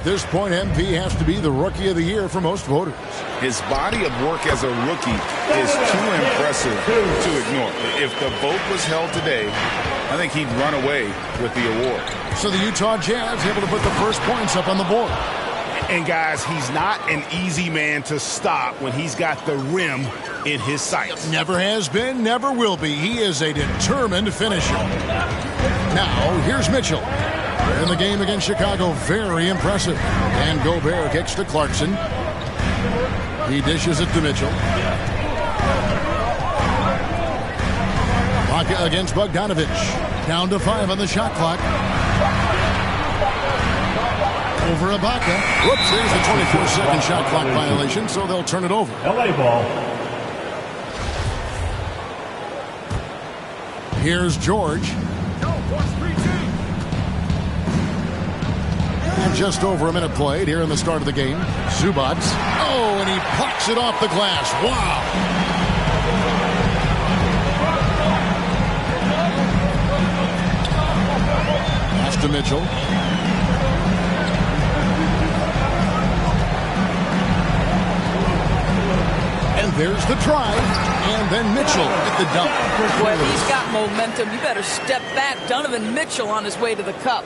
At this point, MP has to be the Rookie of the Year for most voters. His body of work as a rookie is too impressive to ignore. If the vote was held today, I think he'd run away with the award. So the Utah Jazz able to put the first points up on the board. And guys, he's not an easy man to stop when he's got the rim in his sights. Never has been, never will be. He is a determined finisher. Now, here's Mitchell. In the game against Chicago, very impressive. And Gobert kicks to Clarkson. He dishes it to Mitchell. Ibaka against Bogdanovich. Down to 5 on the shot clock. Over Ibaka. Whoops, there's the 24-second shot clock violation, so they'll turn it over. LA ball. Here's George. And just over a minute played here in the start of the game. Zubac. Oh, and he plucks it off the glass. Wow. Pass to Mitchell. And there's the try. And then Mitchell at the dunk. Boy, if he's got momentum, you better step back. Donovan Mitchell on his way to the cup.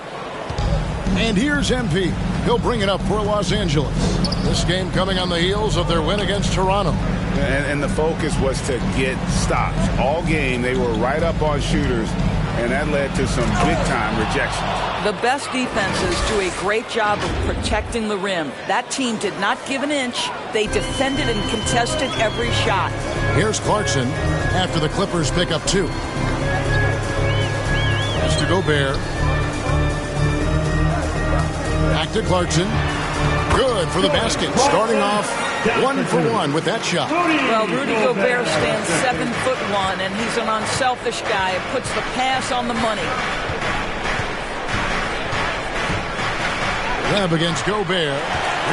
And here's MP. He'll bring it up for Los Angeles. This game coming on the heels of their win against Toronto. And the focus was to get stops. All game, they were right up on shooters, and that led to some big-time rejections. The best defenses do a great job of protecting the rim. That team did not give an inch. They defended and contested every shot. Here's Clarkson after the Clippers pick up 2. Pass to Gobert. Back to Clarkson. Good for the basket. Starting off 1 for 1 with that shot. Well, Rudy Gobert stands 7'1", and he's an unselfish guy who puts the pass on the money. Webb against Gobert.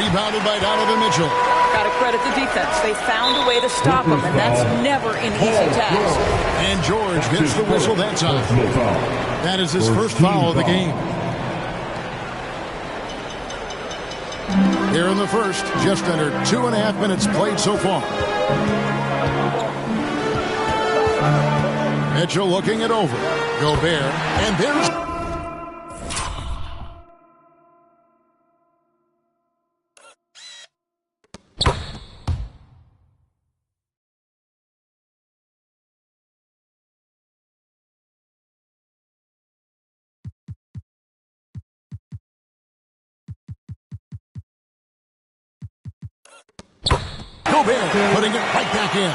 Rebounded by Donovan Mitchell. Got to credit the defense. They found a way to stop him, and that's never an easy task. And George gets the whistle that time. That is his first foul of the game. Here in the first, just under 2.5 minutes played so far. Mitchell looking it over. Gobert, and there's... Gobert putting it right back in.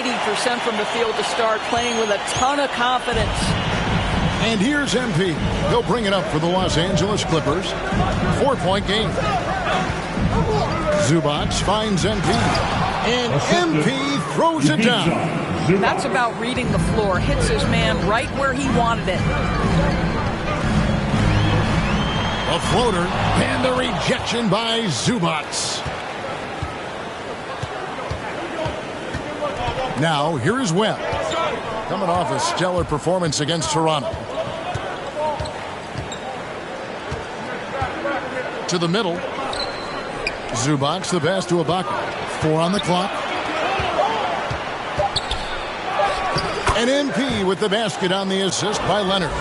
80% from the field to start, playing with a ton of confidence. And here's MP. He'll bring it up for the Los Angeles Clippers. 4-point game. Zubac finds MP. And MP throws it down. That's about reading the floor. Hits his man right where he wanted it. A floater and the rejection by Zubac. Now, here is Webb. Coming off a stellar performance against Toronto. To the middle. Zubac, the pass to Ibaka. 4 on the clock. And MP with the basket on the assist by Leonard.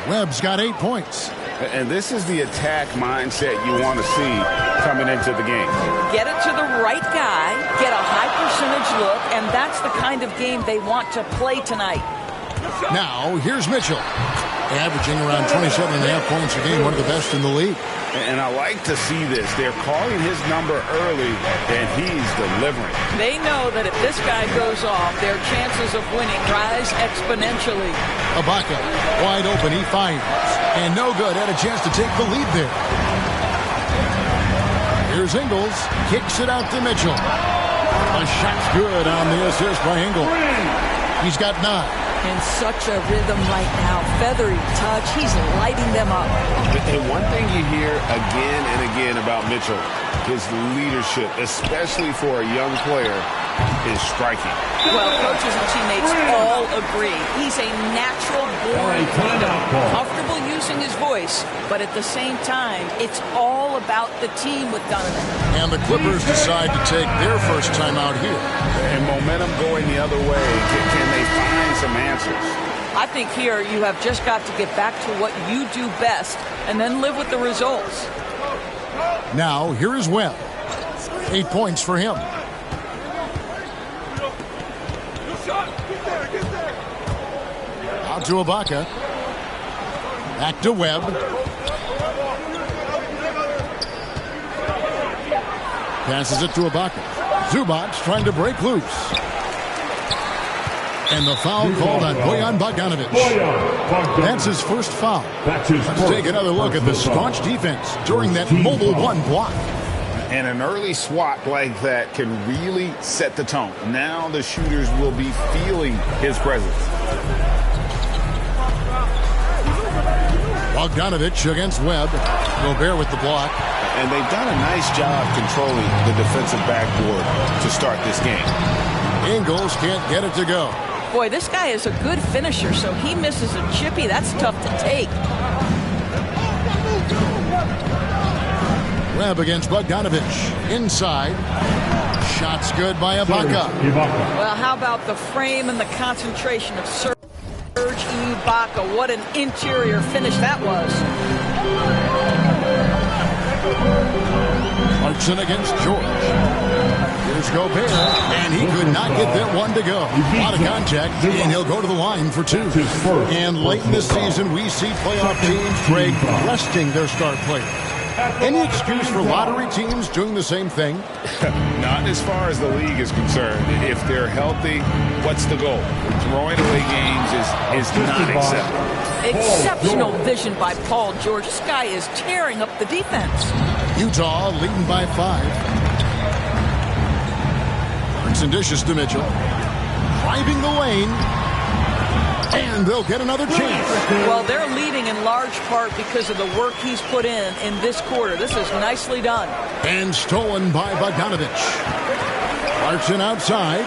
Webb's got 8 points. And this is the attack mindset you want to see coming into the game. Get it to the right guy, get a high percentage look, and that's the kind of game they want to play tonight. Now, here's Mitchell. Averaging around 27.5 points a game, one of the best in the league. And I like to see this. They're calling his number early, and he's delivering. They know that if this guy goes off, their chances of winning rise exponentially. Ibaka, wide open, he fires. And no good, had a chance to take the lead there. Here's Ingles, kicks it out to Mitchell. A shot's good on the assist by Ingles. He's got 9. In such a rhythm right now. Feathery touch. He's lighting them up. And one thing you hear again and again about Mitchell, his leadership, especially for a young player. is striking. Well, coaches and teammates all agree. He's a natural-born leader, comfortable using his voice, but at the same time, it's all about the team with Donovan. And the Clippers decide to take their first time out here. And momentum going the other way. Can they find some answers? I think here you have just got to get back to what you do best and then live with the results. Now, here is Webb. 8 points for him. Out to Ibaka. Back to Webb. Passes it to Ibaka. Zubac trying to break loose. And the foul called on Bojan Bogdanovic. That's his first foul. Let's take another look at the staunch defense during that mobile one block. And an early swat like that can really set the tone. Now the shooters will be feeling his presence. Bogdanovic against Webb. Gobert with the block. And they've done a nice job controlling the defensive backboard to start this game. Ingles can't get it to go. Boy, this guy is a good finisher, so he misses a chippy. That's tough to take. Webb against Bogdanovic. Inside. Shots good by Ibaka. Well, how about the frame and the concentration of Serge Ibaka? What an interior finish that was. Clarkson against George. Here's Gobert, and he could not get that one to go. A lot of contact, and he'll go to the line for 2. And late in the season, we see playoff teams, Greg, resting their star players. Any excuse for lottery teams doing the same thing? Not as far as the league is concerned. If they're healthy, what's the goal? Throwing away games is not acceptable. Exceptional vision by Paul George. This guy is tearing up the defense. Utah leading by 5. Clarkson dishes to Mitchell. Driving the lane. And they'll get another chance. Well, they're leading in large part because of the work he's put in this quarter. This is nicely done. And stolen by Bogdanovic. Clarkson outside.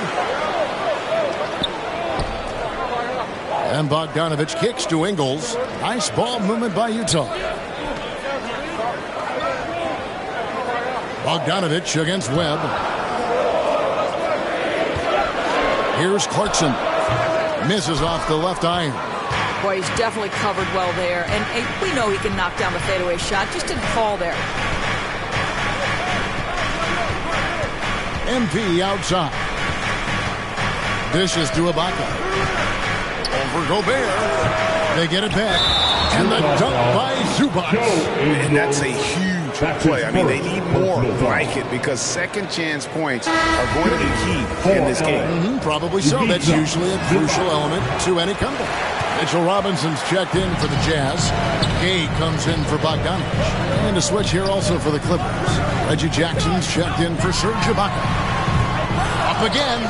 And Bogdanovic kicks to Ingles. Nice ball movement by Utah. Bogdanovic against Webb. Here's Clarkson. Misses off the left iron. Boy, he's definitely covered well there. And we know he can knock down the fadeaway shot. Just didn't fall there. MP outside. Dishes to Ibaka. Over Gobert. They get it back. And the dunk by Zubac. And that's a huge play. I mean, they need more like it because second chance points are going to be key in this game. Probably so. That's usually a crucial element to any comeback. Mitchell Robinson's checked in for the Jazz. Gay comes in for Bogdanovic. And a switch here also for the Clippers. Reggie Jackson's checked in for Serge Ibaka. Up again.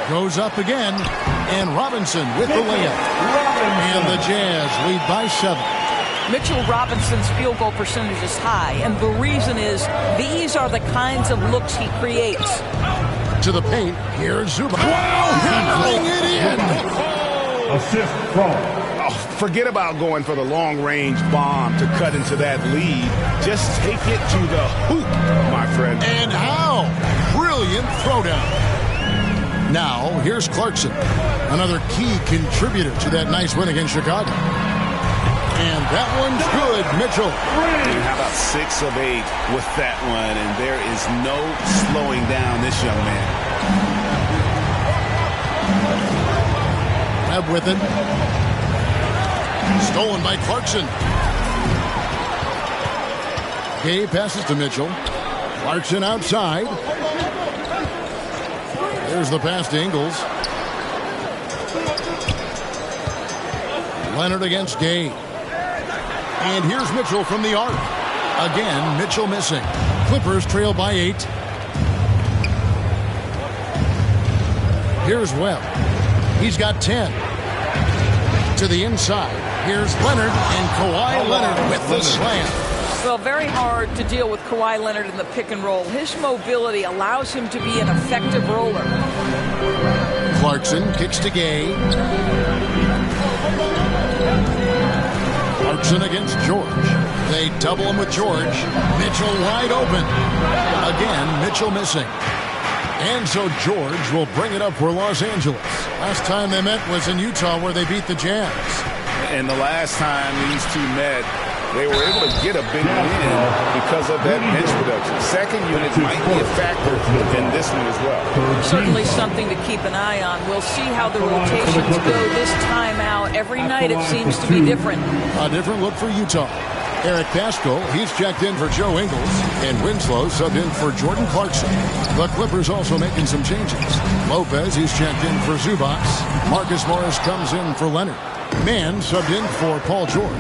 Goes up again. And Robinson with the layup. And the Jazz lead by 7. Mitchell Robinson's field goal percentage is high, and the reason is these are the kinds of looks he creates. To the paint, here's Zubac. Hammering it in! Assist from. Oh, forget about going for the long-range bomb to cut into that lead. Just take it to the hoop, my friend. And how? Brilliant throwdown. Now, here's Clarkson, another key contributor to that nice win against Chicago. And that one's good, Mitchell. And how about 6 of 8 with that one? And there is no slowing down this young man. Webb with it. Stolen by Clarkson. Gay passes to Mitchell. Clarkson outside. There's the pass to Ingles. Leonard against Gay. And here's Mitchell from the arc. Again, Mitchell missing. Clippers trail by 8. Here's Webb. He's got 10. To the inside. Here's Leonard, and Kawhi Leonard with the slam. Well, very hard to deal with Kawhi Leonard in the pick and roll. His mobility allows him to be an effective roller. Clarkson kicks to Gay. Clarkson against George. They double him with George. Mitchell wide open. Again, Mitchell missing. And so George will bring it up for Los Angeles. Last time they met was in Utah, where they beat the Jazz. And the last time these two met, they were able to get a big win because of that bench production. Second unit might be a factor in this one as well. Certainly something to keep an eye on. We'll see how the rotations go this time out. Every night it seems to be different. A different look for Utah. Eric Pascal, he's checked in for Joe Ingles, and Winslow subbed in for Jordan Clarkson. The Clippers also making some changes. Lopez, he's checked in for Zubac. Marcus Morris comes in for Leonard. Mann subbed in for Paul George.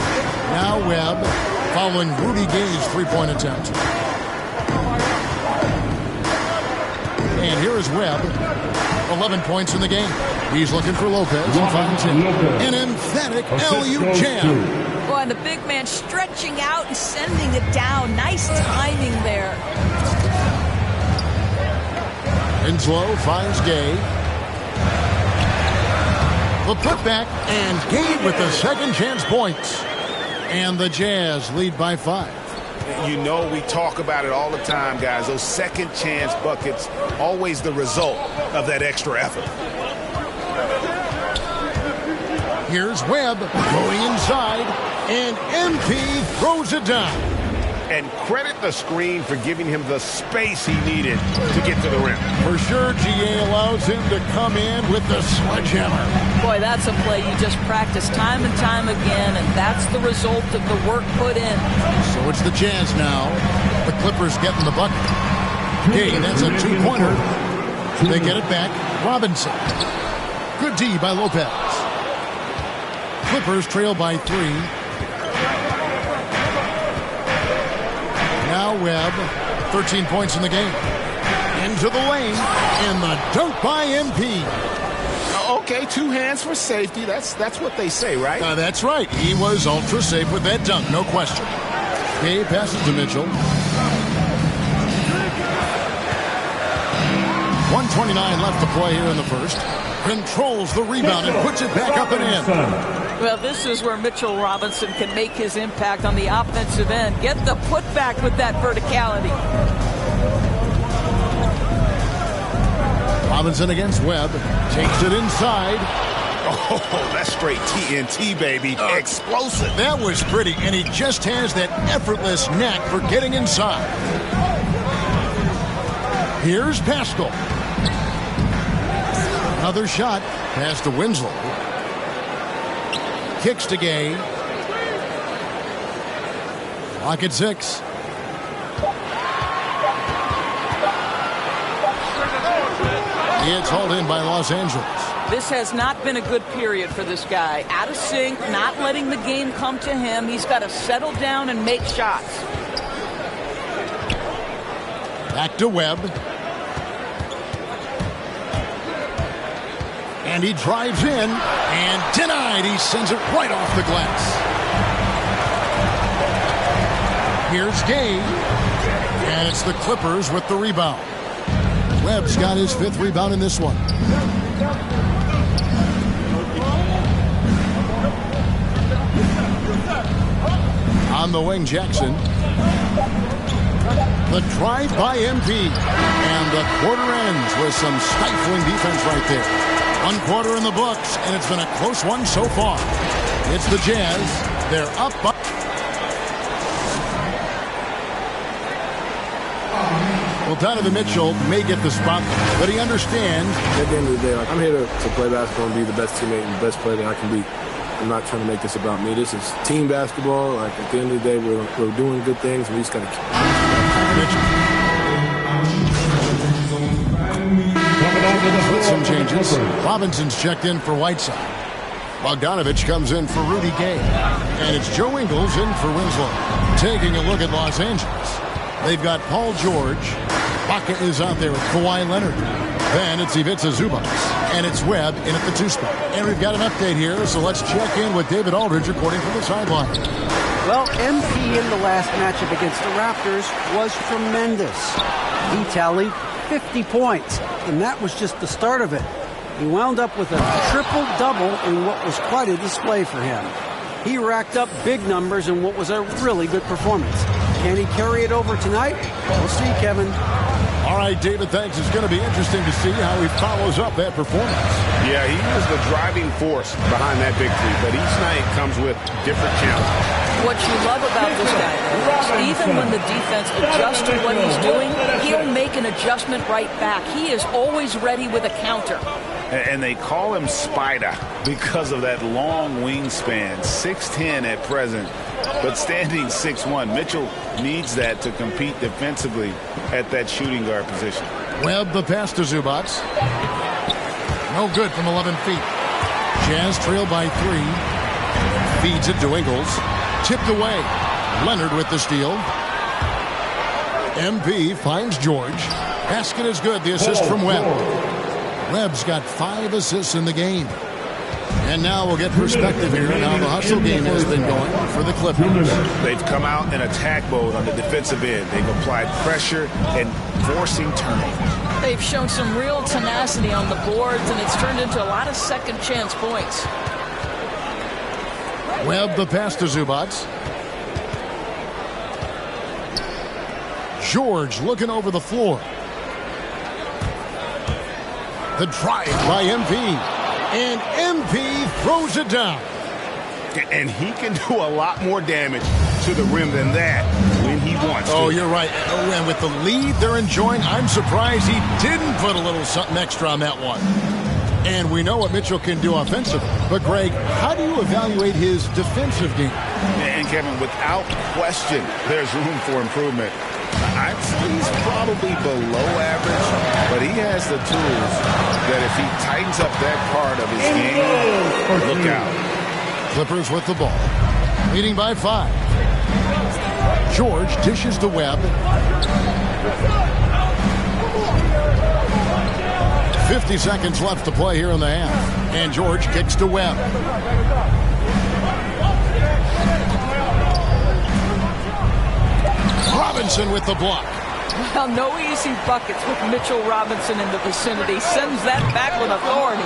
Now Webb, following Rudy Gay's three-point attempt. And here is Webb, 11 points in the game. He's looking for Lopez and finds him. An emphatic alley-oop jam. Oh, and the big man stretching out and sending it down. Nice timing there. Winslow finds Gay. The putback, and Gay with the second chance points. And the Jazz lead by 5. You know, we talk about it all the time, guys. Those second chance buckets, always the result of that extra effort. Here's Webb going inside, and MP throws it down. And credit the screen for giving him the space he needed to get to the rim. For sure, GA allows him to come in with the sledgehammer. Boy, that's a play you just practice time and time again, and that's the result of the work put in. So it's the Jazz now. The Clippers getting the bucket. Gay, that's a two-pointer. They get it back. Robinson. Good D by Lopez. Clippers trail by 3. Now Webb, 13 points in the game. Into the lane, and the dunk by MP. Okay, 2 hands for safety. That's what they say, right? That's right. He was ultra safe with that dunk, no question. Gay passes to Mitchell. 1:29 left to play here in the first. Controls the rebound and puts it back up and in. Well, this is where Mitchell Robinson can make his impact on the offensive end. Get the putback with that verticality. Robinson against Webb. Takes it inside. Oh, that's straight TNT, baby. Explosive. That was pretty, and he just has that effortless knack for getting inside. Here's Pascal. Another shot. Pass to Winslow. Kicks to Gay. Clock at 6. It's hauled in by Los Angeles. This has not been a good period for this guy. Out of sync, not letting the game come to him. He's got to settle down and make shots. Back to Webb. And he drives in, and denied. He sends it right off the glass. Here's Gay, and it's the Clippers with the rebound. Webb's got his 5th rebound in this one. On the wing, Jackson. The drive by MP, and the quarter ends with some stifling defense right there. 1 quarter in the books, and it's been a close one so far. It's the Jazz. They're up by... Well, Donovan Mitchell may get the spot, but he understands. At the end of the day, I'm here to play basketball and be the best teammate and the best player that I can be. I'm not trying to make this about me. This is team basketball. Like, at the end of the day, we're doing good things, and we just got to keep Mitchell. With some changes. Robinson's checked in for Whiteside. Bogdanovich comes in for Rudy Gay. And it's Joe Ingles in for Winslow. Taking a look at Los Angeles. They've got Paul George. Baca is out there with Kawhi Leonard. Then it's Ivica Zubac. And it's Webb in at the 2 spot. And we've got an update here, so let's check in with David Aldridge reporting from the sideline. Well, MP in the last matchup against the Raptors was tremendous. He tallied 50 points, and that was just the start of it. He wound up with a triple-double in what was quite a display for him. He racked up big numbers in what was a really good performance. Can he carry it over tonight? We'll see, Kevin. All right, David, thanks. It's going to be interesting to see how he follows up that performance. Yeah, he was the driving force behind that victory, but each night comes with different challenges. What you love about this guy, though, is even when the defense adjusts to what he's doing, he'll make an adjustment right back. He is always ready with a counter. And they call him Spider because of that long wingspan, 6'10" at present, but standing 6'1". Mitchell needs that to compete defensively at that shooting guard position. Webb the pass to Zubac. No good from 11 feet. Jazz trail by 3. Feeds it to Ingles. Tipped away. Leonard with the steal. MP finds George. Basket is good. The assist from Webb. Webb's got 5 assists in the game. And now we'll get perspective here on how the hustle game has been going for the Clippers. They've come out in attack mode on the defensive end. They've applied pressure and forcing turnovers. They've shown some real tenacity on the boards, and it's turned into a lot of second chance points. Webb the pass to Zubac. George looking over the floor. The drive by MP. And MP throws it down. And he can do a lot more damage to the rim than that when he wants to. Oh, you're right. And with the lead they're enjoying, I'm surprised he didn't put a little something extra on that one. And we know what Mitchell can do offensively. But, Greg, how do you evaluate his defensive game? And, Kevin, without question, there's room for improvement. I'd say he's probably below average, but he has the tools that if he tightens up that part of his game, look out. Clippers with the ball. Leading by 5. George dishes to Webb. 50 seconds left to play here in the half. And George kicks to Webb. Robinson with the block. Well, no easy buckets with Mitchell Robinson in the vicinity. Sends that back with authority.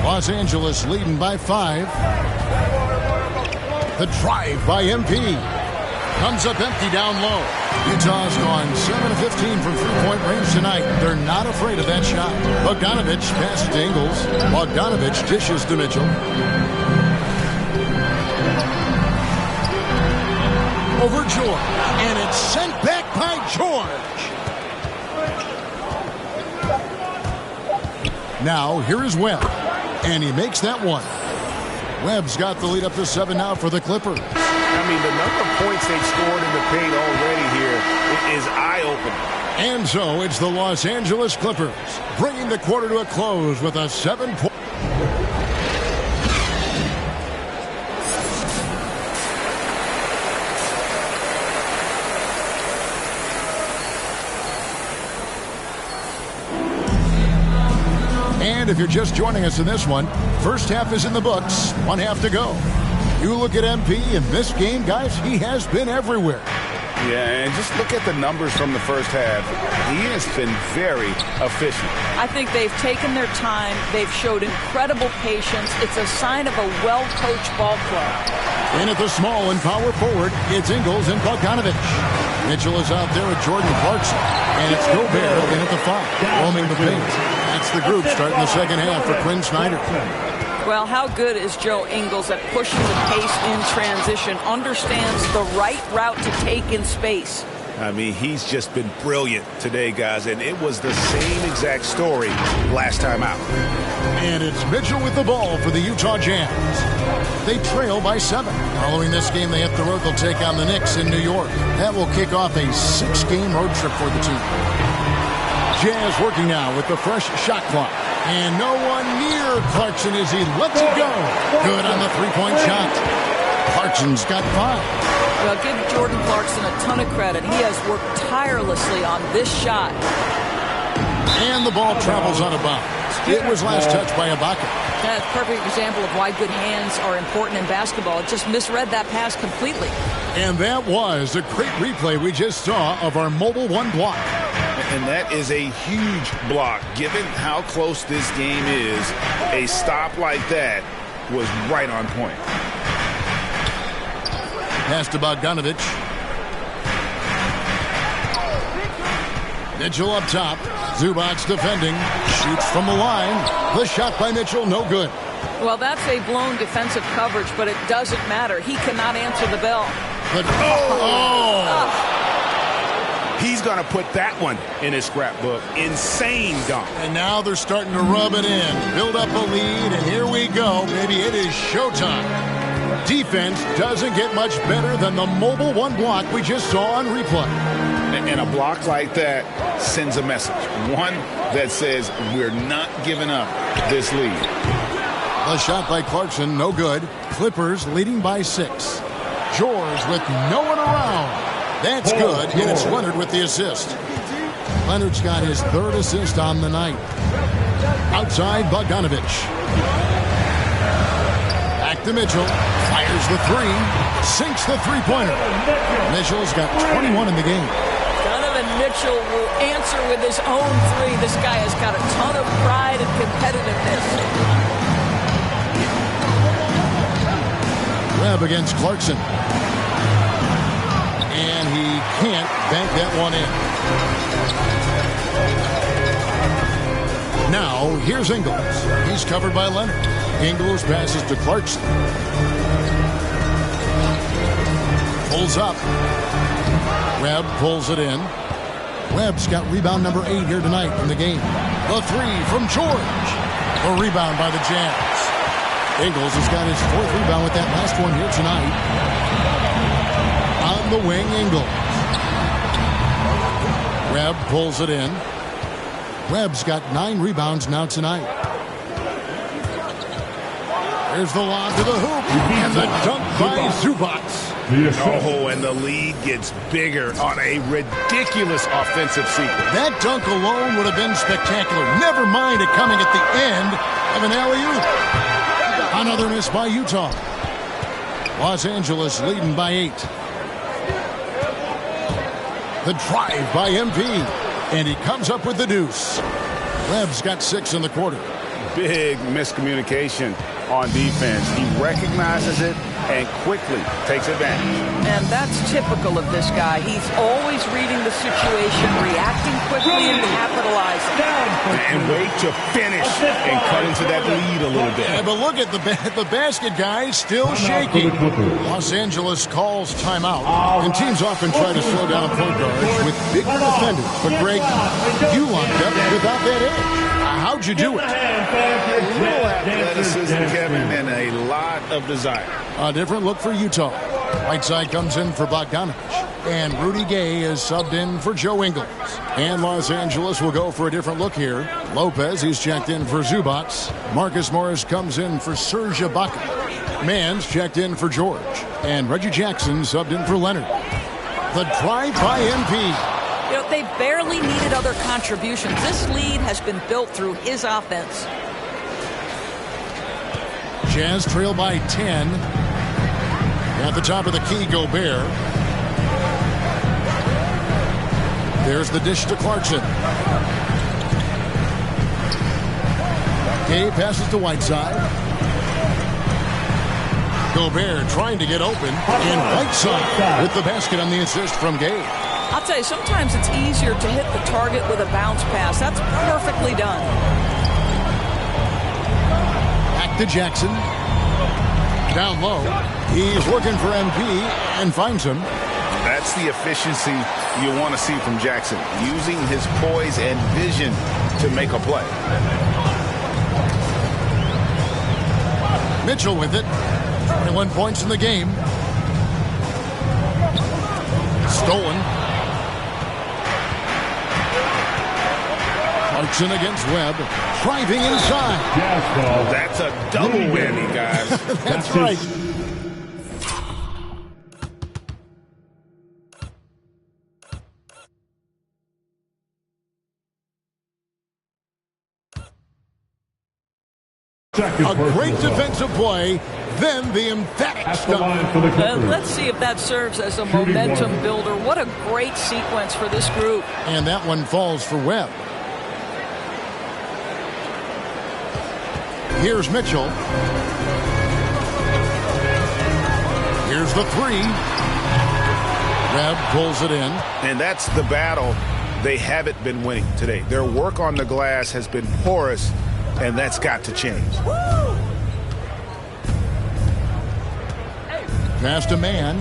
Los Angeles leading by 5. The drive by MP. Comes up empty down low. Utah's gone 7 of 15 from three-point range tonight. They're not afraid of that shot. Bogdanovich passes to Ingles. Bogdanovich dishes to Mitchell. Over George. And it's sent back by George. Now, here is Webb. And he makes that one. Webb's got the lead up to 7 now for the Clippers. I mean, the number of points they've scored in the paint already here is eye-opening. And so it's the Los Angeles Clippers bringing the quarter to a close with a 7-point. And if you're just joining us in this one, first half is in the books, 1 half to go. You look at MP in this game, guys, he has been everywhere. Yeah, and just look at the numbers from the first half. He has been very efficient. I think they've taken their time. They've showed incredible patience. It's a sign of a well-coached ball club. In at the small and power forward, it's Ingles and Bogdanovich. Mitchell is out there with Jordan Clarkson. And it's Gobert in at the 5, roaming the paint. That's the group starting the second half for Quinn Snyder. Well, how good is Joe Ingles at pushing the pace in transition, understands the right route to take in space. I mean, he's just been brilliant today, guys, and it was the same exact story last time out. And it's Mitchell with the ball for the Utah Jazz. They trail by 7. Following this game, they hit the road. They'll take on the Knicks in New York. That will kick off a 6-game road trip for the team. Jazz working now with the fresh shot clock. And no one near Clarkson as he lets it go. Good on the three-point shot. Clarkson's got 5. Well, give Jordan Clarkson a ton of credit. He has worked tirelessly on this shot. And the ball travels out of bounds. It was last touched by Ibaka. That's a perfect example of why good hands are important in basketball. It just misread that pass completely. And that was a great replay we just saw of our mobile one block. And that is a huge block. Given how close this game is, a stop like that was right on point. Pass to Bogdanovich. Mitchell up top. Zubac defending. Shoots from the line. The shot by Mitchell, no good. Well, that's a blown defensive coverage, but it doesn't matter. He cannot answer the bell. But, He's going to put that one in his scrapbook. Insane dunk. And now they're starting to rub it in. Build up a lead, and here we go. Maybe it is showtime. Defense doesn't get much better than the mobile one block we just saw on replay. And a block like that sends a message. One that says we're not giving up this lead. The shot by Clarkson, no good. Clippers leading by 6. George with no one around. That's good, and it's Leonard with the assist. Leonard's got his 3rd assist on the night. Outside, Bogdanovich. Back to Mitchell. Fires the 3. Sinks the three-pointer. Mitchell's got 21 in the game. Donovan Mitchell will answer with his own 3. This guy has got a ton of pride and competitiveness. Webb against Clarkson. And he can't bank that one in. Now, here's Ingles. He's covered by Leonard. Ingles passes to Clarkson. Pulls up. Webb pulls it in. Webb's got rebound number 8 here tonight in the game. The 3 from George. A rebound by the Jazz. Ingles has got his 4th rebound with that last one here tonight. On the wing, Ingles. Webb pulls it in. Webb's got 9 rebounds now tonight. There's the lob to the hoop. And the dunk by Zubac. Oh, and the lead gets bigger on a ridiculous offensive sequence. That dunk alone would have been spectacular. Never mind it coming at the end of an alley-oop. Another miss by Utah. Los Angeles leading by 8. The drive by MP. And he comes up with the deuce. Webb's got 6 in the quarter. Big miscommunication on defense. He recognizes it and quickly takes advantage. And that's typical of this guy. He's always reading the situation, reacting quickly and capitalizing. And wait to finish and cut into that lead a little bit. Yeah, but look at the basket guy still shaking. Los Angeles calls timeout. And teams often try to slow down point guards with big defenders. But Greg, you locked up without that edge. How'd you do it? A little athleticism, Kevin, and a lot of desire. A different look for Utah. Whiteside comes in for Bogdanovich. And Rudy Gay is subbed in for Joe Ingles. And Los Angeles will go for a different look here. Lopez, he's checked in for Zubac. Marcus Morris comes in for Serge Ibaka. Mann's checked in for George. And Reggie Jackson subbed in for Leonard. The drive by MP. You know, they barely needed other contributions. This lead has been built through his offense. Jazz trail by 10. At the top of the key, Gobert. There's the dish to Clarkson. Gay passes to Whiteside. Gobert trying to get open. And Whiteside with the basket on the assist from Gay. I'll tell you, sometimes it's easier to hit the target with a bounce pass. That's perfectly done. Back to Jackson. Down low. He's looking for MP and finds him. That's the efficiency you want to see from Jackson, using his poise and vision to make a play. Mitchell with it. 21 points in the game. Stolen. Clarkson against Webb. Driving inside. That's a double whammy, guys. That's right. A great defensive play, then the emphatic stop. Let's see if that serves as a momentum builder. What a great sequence for this group. And that one falls for Webb. Here's Mitchell. Here's the three. Webb pulls it in. And that's the battle they haven't been winning today. Their work on the glass has been porous, and that's got to change. Pass to Man.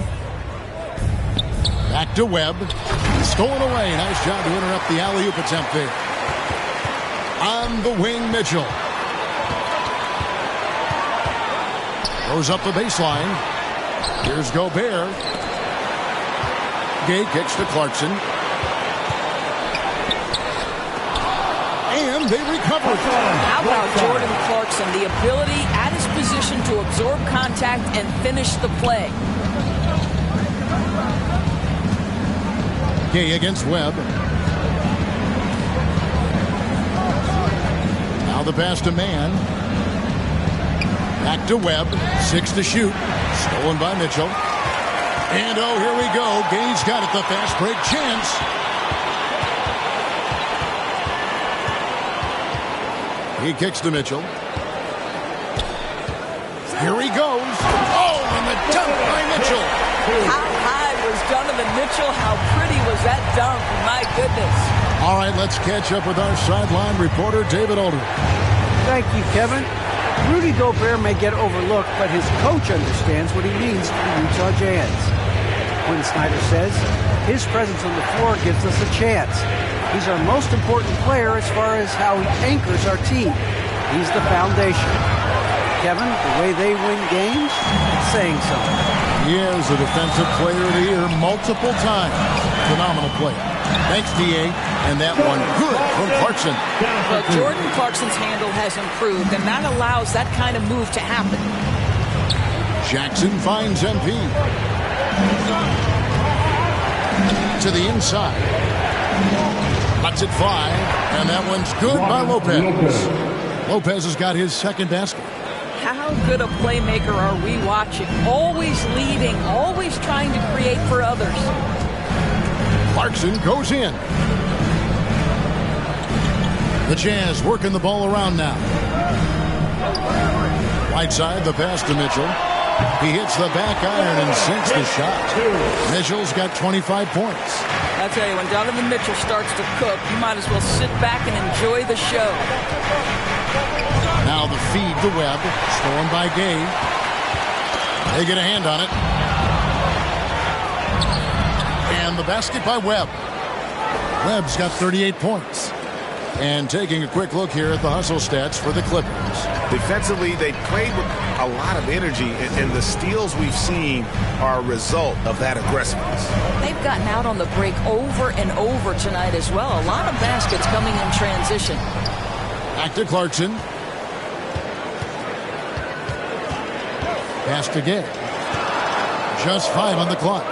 Back to Webb. Stolen away. Nice job to interrupt the alley-oop attempt there. On the wing, Mitchell. Goes up the baseline. Here's Gobert. Gay kicks to Clarkson. And they recover. How about Jordan Clarkson? The ability at his position to absorb contact and finish the play. Gay against Webb. Now the pass to Man. Back to Webb. 6 to shoot. Stolen by Mitchell. And oh, here we go. Gay's got it. The fast break chance. He kicks to Mitchell. Here he goes. Oh, and the dunk by Mitchell. How high was Donovan Mitchell? How pretty was that dunk? My goodness. All right, let's catch up with our sideline reporter, David Aldridge. Thank you, Kevin. Rudy Gobert may get overlooked, but his coach understands what he means to the Utah Jazz. Quinn Snyder says his presence on the floor gives us a chance. He's our most important player as far as how he anchors our team. He's the foundation. Kevin, the way they win games, it's saying something. He is a defensive player of the year multiple times. Phenomenal player. Thanks, D.A. And that one good from Clarkson. Well, Jordan Clarkson's handle has improved, and that allows that kind of move to happen. Jackson finds MP. To the inside. Lets it fly, and that one's good by Lopez. Lopez has got his second basket. How good a playmaker are we watching? Always leading, always trying to create for others. Clarkson goes in. The Jazz working the ball around now. Right side, the pass to Mitchell. He hits the back iron and sinks the shot. Mitchell's got 25 points. I tell you, when Donovan Mitchell starts to cook, you might as well sit back and enjoy the show. Now the feed to Webb. Stolen by Gay. They get a hand on it. And the basket by Webb. Webb's got 38 points. And taking a quick look here at the hustle stats for the Clippers. Defensively, they played with a lot of energy, and the steals we've seen are a result of that aggressiveness. They've gotten out on the break over and over tonight as well. A lot of baskets coming in transition. Back to Clarkson. Pass to Gay. Just 5 on the clock.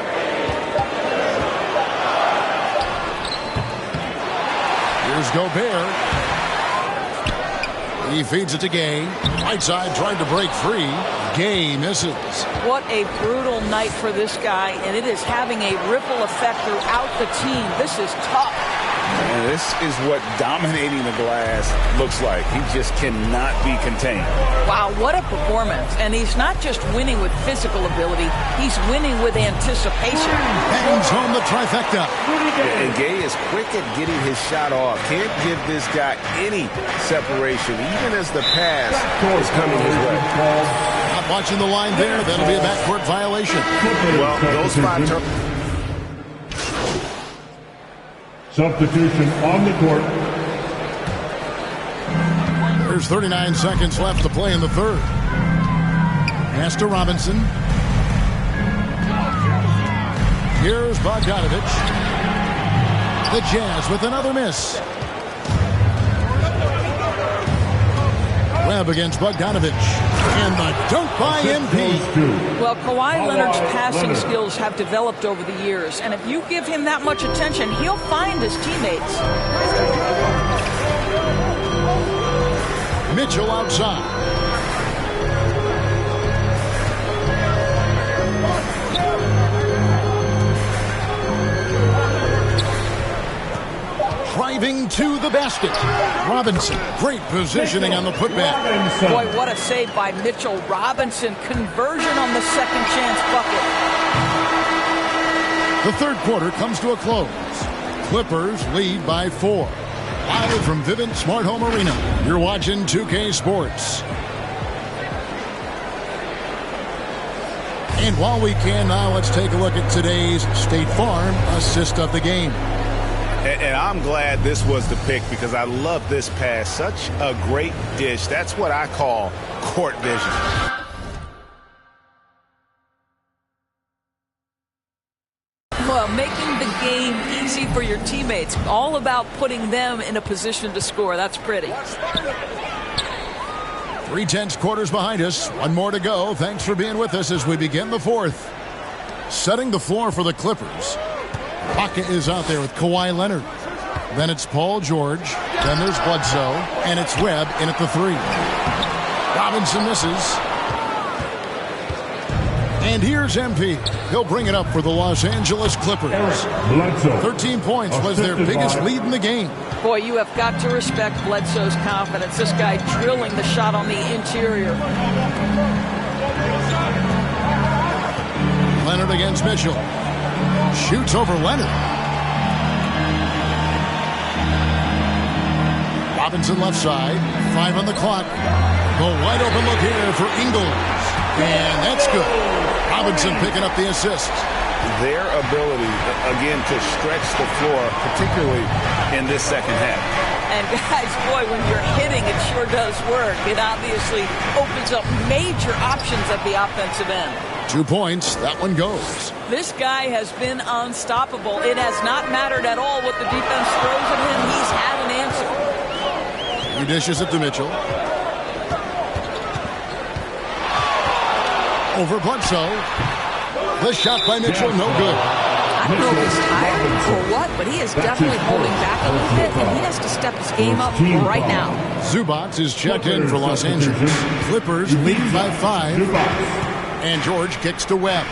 Here's Gobert. He feeds it to Gay. Right side trying to break free. Gay misses. What a brutal night for this guy, and it is having a ripple effect throughout the team. This is tough. And this is what dominating the glass looks like. He just cannot be contained. Wow, what a performance. And he's not just winning with physical ability, he's winning with anticipation. Bangs home the trifecta. And Gay is quick at getting his shot off. Can't give this guy any separation, even as the pass is coming his way. Not watching the line there. That'll be a backcourt violation. Well, those 5 turnovers. Substitution on the court. There's 39 seconds left to play in the third. Pass to Robinson. Here's Bogdanovich. The Jazz with another miss. Webb against Bogdanovich. And the dunk by MP. Well, Kawhi Leonard's passing skills have developed over the years, and if you give him that much attention, he'll find his teammates. Mitchell outside. driving to the basket. Robinson, great positioning on the putback. Boy, what a save by Mitchell Robinson. Conversion on the second chance bucket. The third quarter comes to a close. Clippers lead by 4. Live from Vivint Smart Home Arena, you're watching 2K Sports. And while we can now, let's take a look at today's State Farm assist of the game. And I'm glad this was the pick because I love this pass. Such a great dish. That's what I call court vision. Well, making the game easy for your teammates. All about putting them in a position to score. That's pretty. 3/10 quarters behind us. One more to go. Thanks for being with us as we begin the fourth. Setting the floor for the Clippers. Pocket is out there with Kawhi Leonard. Then it's Paul George. Then there's Bledsoe. And it's Webb in at the 3. Robinson misses. And here's MP. He'll bring it up for the Los Angeles Clippers. 13 points was their biggest lead in the game. Boy, you have got to respect Bledsoe's confidence. This guy drilling the shot on the interior. Leonard against Mitchell. Shoots over Leonard. Robinson left side. 5 on the clock. The wide open look here for Ingles. And that's good. Robinson picking up the assist. Their ability, again, to stretch the floor, particularly in this second half. And guys, boy, when you're hitting, it sure does work. It obviously opens up major options at the offensive end. 2 points. That one goes. This guy has been unstoppable. It has not mattered at all what the defense throws at him. He's had an answer. He dishes it to Mitchell. Over Bledsoe. The shot by Mitchell, no good. I don't know if he's tired or what, but he is definitely holding back a little bit, and he has to step his game up right now. Zubac is checked in for Los Angeles. Clippers lead by 5. And George kicks to Webb.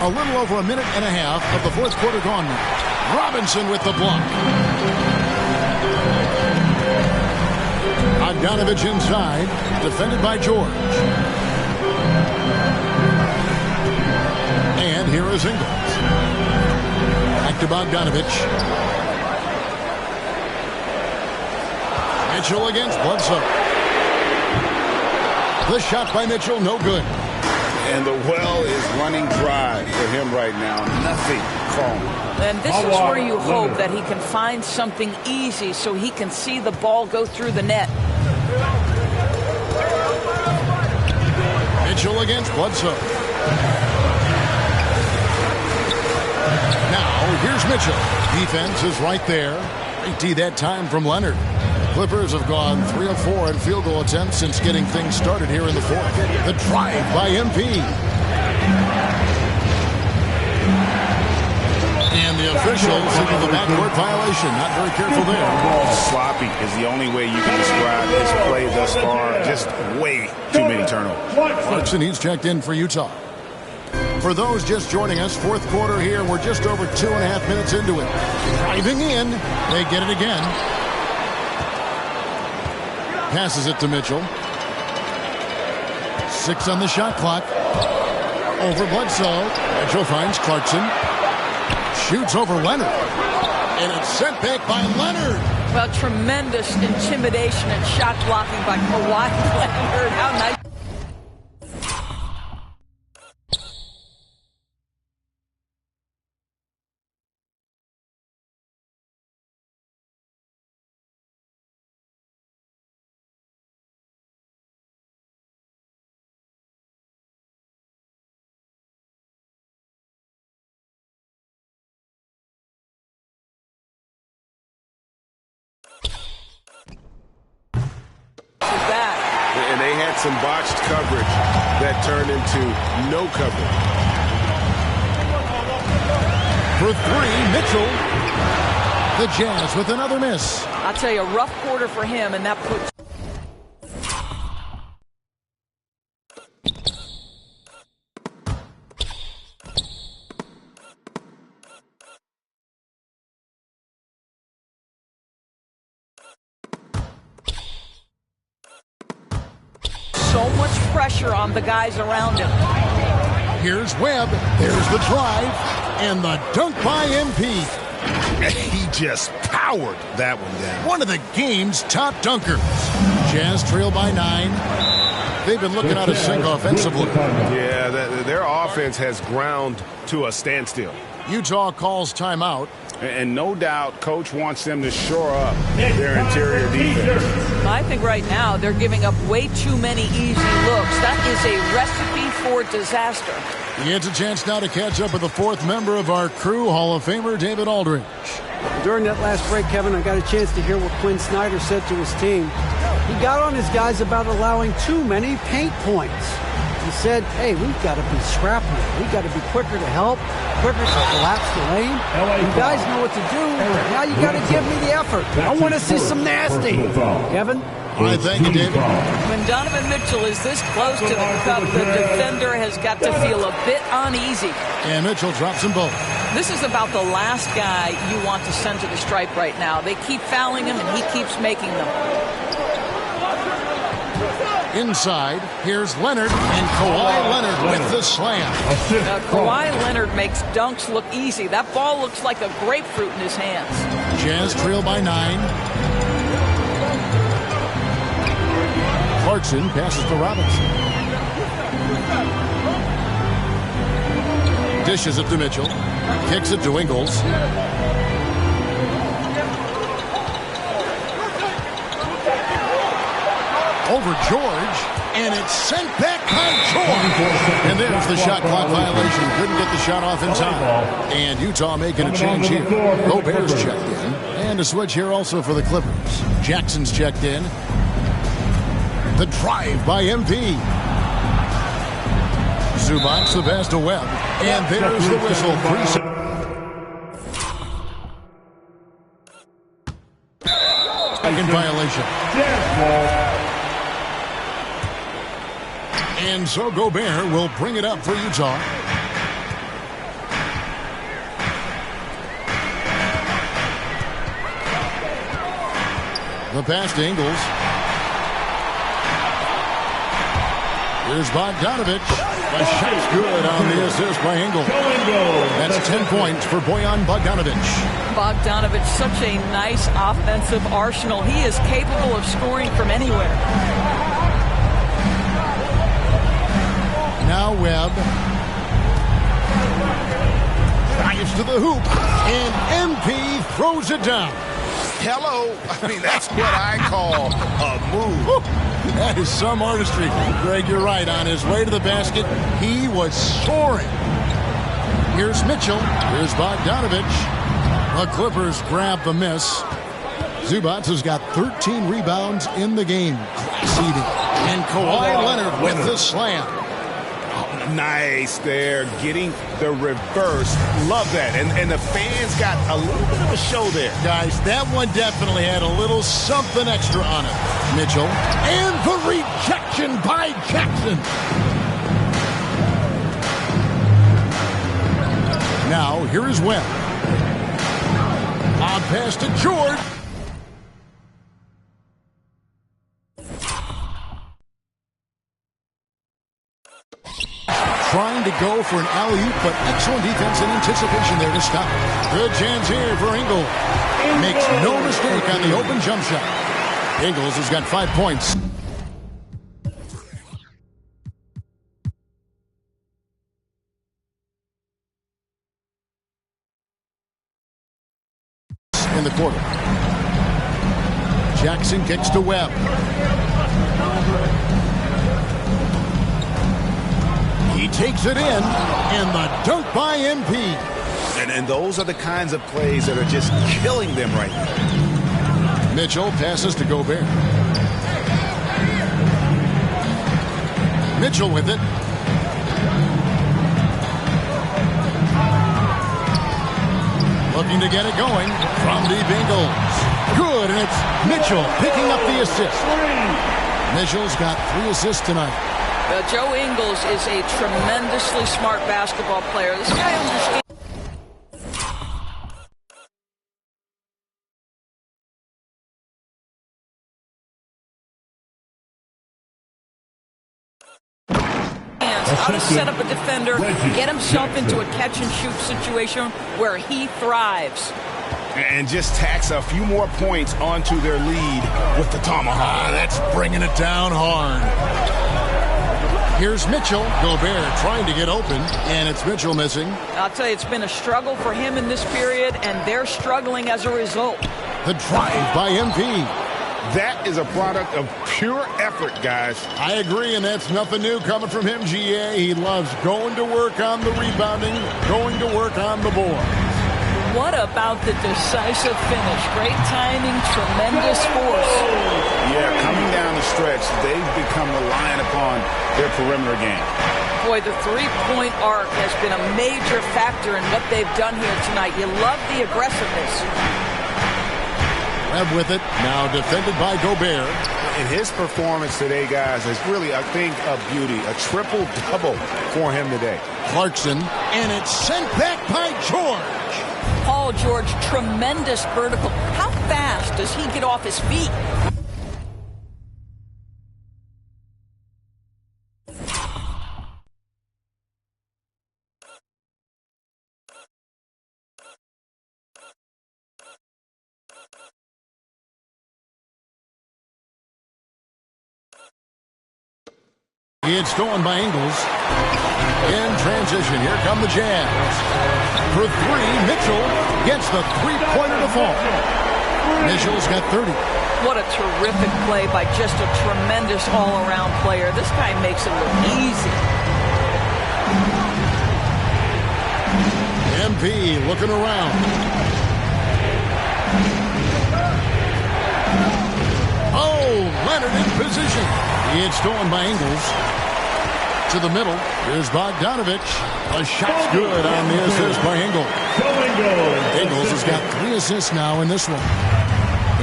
A little over a minute and a half of the fourth quarter gone now. Robinson with the block. Bogdanovich inside, defended by George. And here is Ingles. Back to Bogdanovich. Mitchell against Bledsoe. The shot by Mitchell, no good. And the well is running dry for him right now. Nothing calm. And this is where you hope that he can find something easy so he can see the ball go through the net. Mitchell against Bledsoe. Now, here's Mitchell. Defense is right there. Great D that time from Leonard. Clippers have gone 3 of 4 in field goal attempts since getting things started here in the fourth. The drive by MP. And the officials signal the backcourt violation. Not very careful there. Sloppy is the only way you can describe his play thus far. Just way too many turnovers. Clarkson, he's checked in for Utah. For those just joining us, fourth quarter here. We're just over 2.5 minutes into it. Driving in. They get it again. Passes it to Mitchell. 6 on the shot clock. Over Bledsoe. Mitchell finds Clarkson. Shoots over Leonard. And it's sent back by Leonard. Well, tremendous intimidation and shot blocking by Kawhi Leonard. How nice. And they had some botched coverage that turned into no coverage. For 3, Mitchell. The Jazz with another miss. I'll tell you, a rough quarter for him, and that puts... so much pressure on the guys around him. Here's Webb. There's the drive. And the dunk by MP. He just powered that one down. One of the game's top dunkers. Jazz trail by 9. They've been looking out of sync offensively. Yeah, their offense has ground to a standstill. Utah calls timeout. And no doubt Coach wants them to shore up their interior defense. I think right now they're giving up way too many easy looks. That is a recipe for disaster. He gets a chance now to catch up with the fourth member of our crew, Hall of Famer David Aldridge. During that last break, Kevin, I got a chance to hear what Quinn Snyder said to his team. He got on his guys about allowing too many paint points. He said, hey, we've got to be scrappier. We've got to be quicker to help, quicker to collapse the lane. You guys know what to do. Now you got to give me the effort. I want to see some nasty. Kevin? All right, thank you, David. When Donovan Mitchell is this close to the cup, the defender has got to feel a bit uneasy. And Mitchell drops them both. This is about the last guy you want to send to the stripe right now. They keep fouling him, and he keeps making them. Inside, here's Leonard, and Kawhi Leonard with the slam. Kawhi Leonard makes dunks look easy. That ball looks like a grapefruit in his hands. Jazz trail by 9. Clarkson passes to Robinson. Dishes it to Mitchell. Kicks it to Ingles. Over George, and it's sent back by George. And there's the shot clock violation. Couldn't get the shot off in time. And Utah making a change here. Gobert's checked in. And a switch here also for the Clippers. Jackson's checked in. The drive by MP. Zubac the pass to Webb. And there's the whistle. Second violation. And so Gobert will bring it up for Utah. The pass to Ingles. Here's Bogdanovich. The shot's good on the assist by Ingles. That's 10 points for Bojan Bogdanovich. Bogdanovich, such a nice offensive arsenal. He is capable of scoring from anywhere. Now Webb. Drives to the hoop. And MP throws it down. Hello. I mean, that's what I call a move. Woo. That is some artistry. Greg, you're right. On his way to the basket, he was soaring. Here's Mitchell. Here's Bogdanovich. The Clippers grab the miss. Zubac has got 13 rebounds in the game. Class eating. And Kawhi Leonard with the slam. Nice there, getting the reverse. Love that. And the fans got a little bit of a show there. Guys, that one definitely had a little something extra on it. Mitchell. And the rejection by Jackson. Now, here is Webb. On pass to George. Trying to go for an alley-oop, but excellent defense and anticipation there to stop. Good chance here for Ingles. Makes no mistake on the open jump shot. Ingles has got 5 points. In the quarter. Jackson kicks to Webb. He takes it in, and the dunk by MP. And those are the kinds of plays that are just killing them right now. Mitchell passes to Gobert. Mitchell with it. Looking to get it going from deep Ingles. Good, and it's Mitchell picking up the assist. Mitchell's got 3 assists tonight. Joe Ingles is a tremendously smart basketball player. This guy understands. how to set up a defender, get himself into a catch-and-shoot situation where he thrives. And just tacks a few more points onto their lead with the tomahawk. That's bringing it down hard. Here's Mitchell. Gobert trying to get open, and it's Mitchell missing. I'll tell you, it's been a struggle for him in this period, and they're struggling as a result. The drive by MP. That is a product of pure effort, guys. I agree, and that's nothing new coming from him, GA. He loves going to work on the rebounding, going to work on the board. What about the decisive finish? Great timing, tremendous force. Yeah, coming down the stretch, they've become reliant upon their perimeter game. Boy, the three-point arc has been a major factor in what they've done here tonight. You love the aggressiveness. Webb with it, now defended by Gobert. And his performance today, guys, is really a thing of beauty. A triple-double for him today. Clarkson, and it's sent back by George. Paul George, tremendous vertical. How fast does he get off his feet? It's stolen by Ingles. In transition, here come the Jazz. For three, Mitchell gets the three-pointer to fall. Mitchell's got 30. What a terrific play by just a tremendous all-around player. This guy makes it look easy. MP looking around. Oh, Leonard in position. It's stolen by Ingles. To the middle. Here's Bogdanovich. A shot's good on the assist by Ingles. Ingles has got 3 assists now in this one.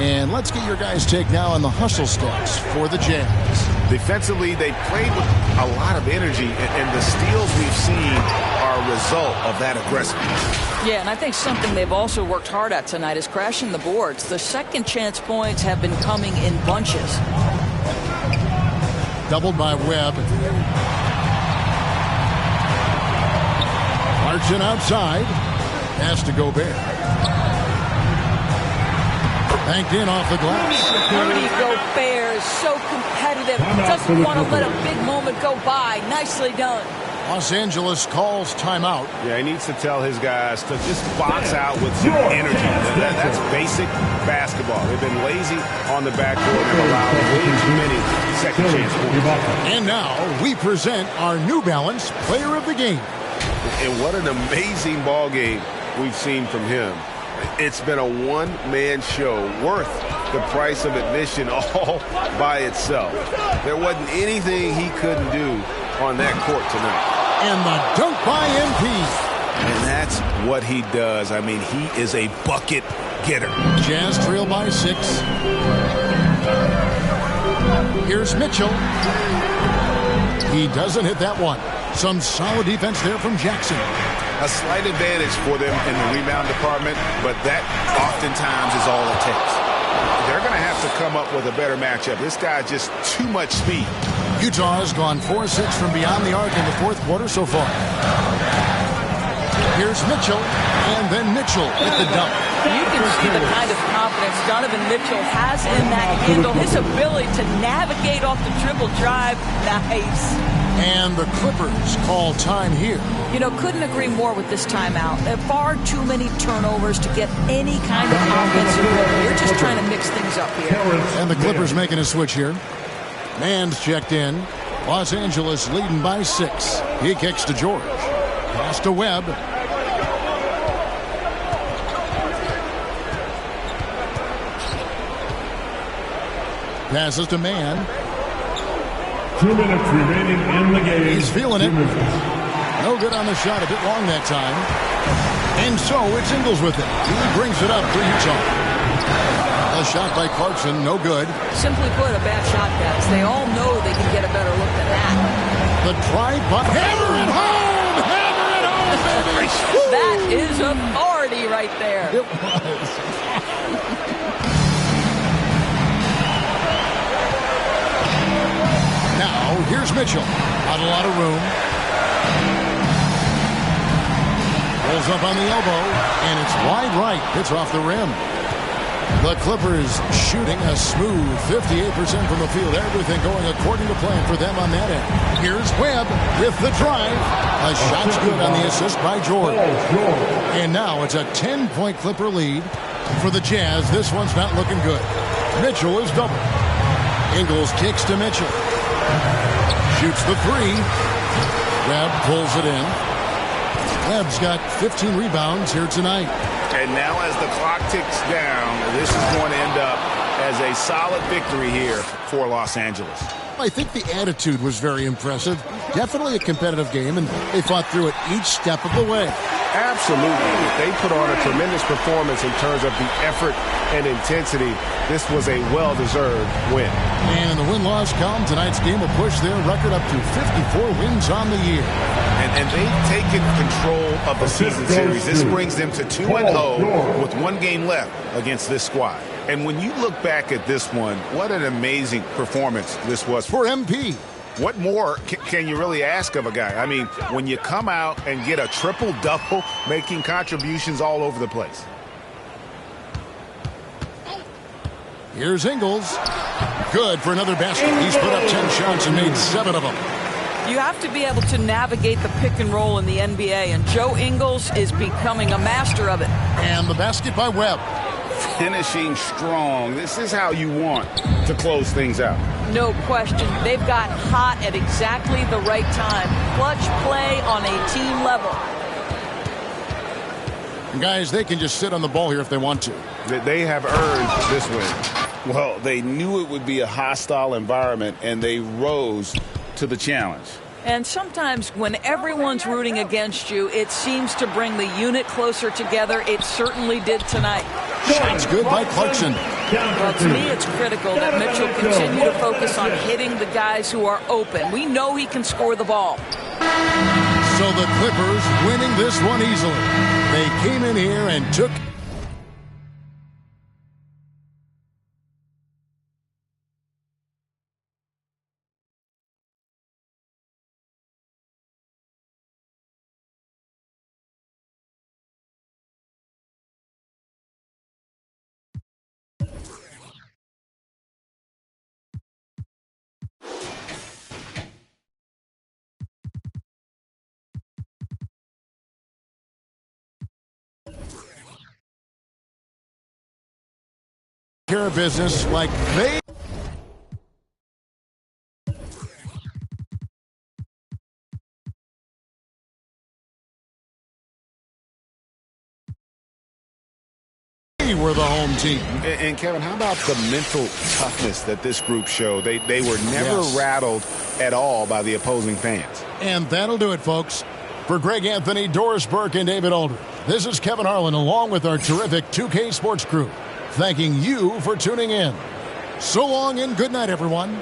And let's get your guys' take now on the hustle stats for the Jazz. Defensively, they played with a lot of energy, and the steals we've seen are a result of that aggressiveness. Yeah, and I think something they've also worked hard at tonight is crashing the boards. The second chance points have been coming in bunches. Doubled by Webb. Clarkson outside. Pass to Gobert. Banked in off the glass. Rudy Gobert is so competitive. Doesn't want to let a big moment go by. Nicely done. Los Angeles calls timeout. Yeah, he needs to tell his guys to just box out with some energy. That's basic basketball. They've been lazy on the backcourt and allowed way too many second chance points. And now we present our New Balance Player of the Game. And what an amazing ball game we've seen from him. It's been a one-man show worth the price of admission all by itself. There wasn't anything he couldn't do on that court tonight. And the dunk by MP. And that's what he does. I mean, he is a bucket getter. Jazz trail by 6. Here's Mitchell. He doesn't hit that one. Some solid defense there from Jackson. A slight advantage for them in the rebound department, but that oftentimes is all it takes. They're going to have to come up with a better matchup. This guy's just too much speed. Utah has gone 4-6 from beyond the arc in the fourth quarter so far. Here's Mitchell, and then Mitchell with the dunk. You can see the kind of confidence Donovan Mitchell has in that handle. His ability to navigate off the dribble drive, nice. And the Clippers call time here. You know, couldn't agree more with this timeout. There are far too many turnovers to get any kind of offensive rhythm. You're just trying to mix things up here. And the Clippers making a switch here. Mann's checked in. Los Angeles leading by 6. He kicks to George. Pass to Webb. Passes to Mann. 2 minutes remaining in the game. He's feeling it. No good on the shot. A bit long that time. And so it's Ingles with it. He brings it up for Utah. A shot by Clarkson, no good. Simply put, a bad shot, guys. They all know they can get a better look than that. The drive, but hammer it home! Hammer it home, baby! That is authority right there. It was. Now, here's Mitchell. Not a lot of room. Pulls up on the elbow, and it's wide right. It's off the rim. The Clippers shooting a smooth 58% from the field. Everything going according to plan for them on that end. Here's Webb with the drive. A shot's good on the assist by Jordan. And now it's a 10-point Clipper lead for the Jazz. This one's not looking good. Mitchell is double. Ingles kicks to Mitchell. Shoots the three. Webb pulls it in. Webb's got 15 rebounds here tonight. And now as the clock ticks down, this is going to end up as a solid victory here for Los Angeles. I think the attitude was very impressive. Definitely a competitive game, and they fought through it each step of the way. Absolutely. They put on a tremendous performance in terms of the effort and intensity. This was a well-deserved win. And the win-loss column, tonight's game will push their record up to 54 wins on the year. And they've taken control of the season series. This brings them to 2-0 with one game left against this squad. And when you look back at this one, what an amazing performance this was for MP. What more can you really ask of a guy? I mean, when you come out and get a triple-double, making contributions all over the place. Here's Ingles. Good for another basket. He's put up 10 shots and made 7 of them. You have to be able to navigate the pick and roll in the NBA, and Joe Ingles is becoming a master of it. And the basket by Webb. Finishing strong. This is how you want to close things out. No question. They've got hot at exactly the right time. Clutch play on a team level. And guys, they can just sit on the ball here if they want to. They have earned this win. Well, they knew it would be a hostile environment, and they rose to the challenge. And sometimes when everyone's rooting against you, it seems to bring the unit closer together. It certainly did tonight. Shots good by Clarkson. Well, to me, it's critical that Mitchell continue to focus on hitting the guys who are open. We know he can score the ball. So the Clippers winning this one easily. They came in here and took... care of business like they were the home team. And Kevin, how about the mental toughness that this group showed? They were never rattled at all by the opposing fans. And that'll do it, folks. For Greg Anthony, Doris Burke, and David Aldridge, this is Kevin Harlan along with our terrific 2K Sports crew, thanking you for tuning in. So long and good night, everyone.